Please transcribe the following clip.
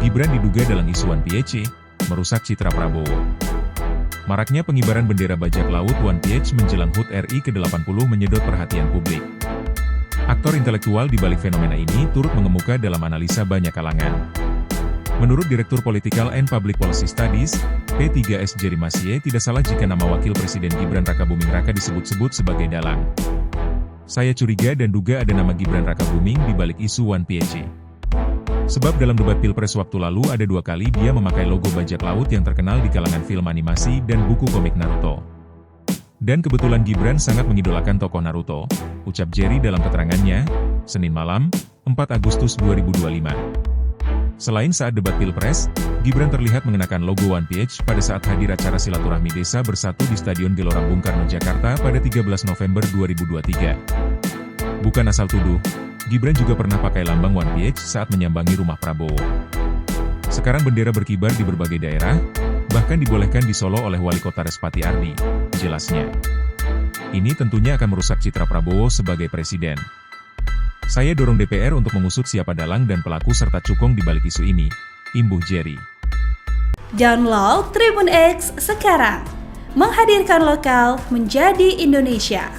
Gibran diduga dalam isu 1PHC, merusak citra Prabowo. Maraknya pengibaran bendera bajak laut 1PH menjelang HUT RI ke-80 menyedot perhatian publik. Aktor intelektual di balik fenomena ini turut mengemuka dalam analisa banyak kalangan. Menurut Direktur Political and Public Policy Studies, P3S Jerry Masie, tidak salah jika nama Wakil Presiden Gibran Rakabuming Raka disebut-sebut sebagai dalang. Saya curiga dan duga ada nama Gibran Rakabuming di balik isu 1PHC. Sebab dalam debat Pilpres waktu lalu ada 2 kali dia memakai logo bajak laut yang terkenal di kalangan film animasi dan buku komik Naruto. Dan kebetulan Gibran sangat mengidolakan tokoh Naruto, ucap Jerry dalam keterangannya, Senin malam, 4 Agustus 2025. Selain saat debat Pilpres, Gibran terlihat mengenakan logo 1PH pada saat hadir acara silaturahmi desa bersatu di Stadion Gelora Bung Karno, Jakarta pada 13 November 2023. Bukan asal tuduh, Gibran juga pernah pakai lambang 1PH saat menyambangi rumah Prabowo. Sekarang bendera berkibar di berbagai daerah, bahkan dibolehkan di Solo oleh Wali Kota Respati Ardi, jelasnya. Ini tentunya akan merusak citra Prabowo sebagai presiden. Saya dorong DPR untuk mengusut siapa dalang dan pelaku serta cukong di balik isu ini, imbuh Jerry. Download Tribun X sekarang, menghadirkan lokal menjadi Indonesia.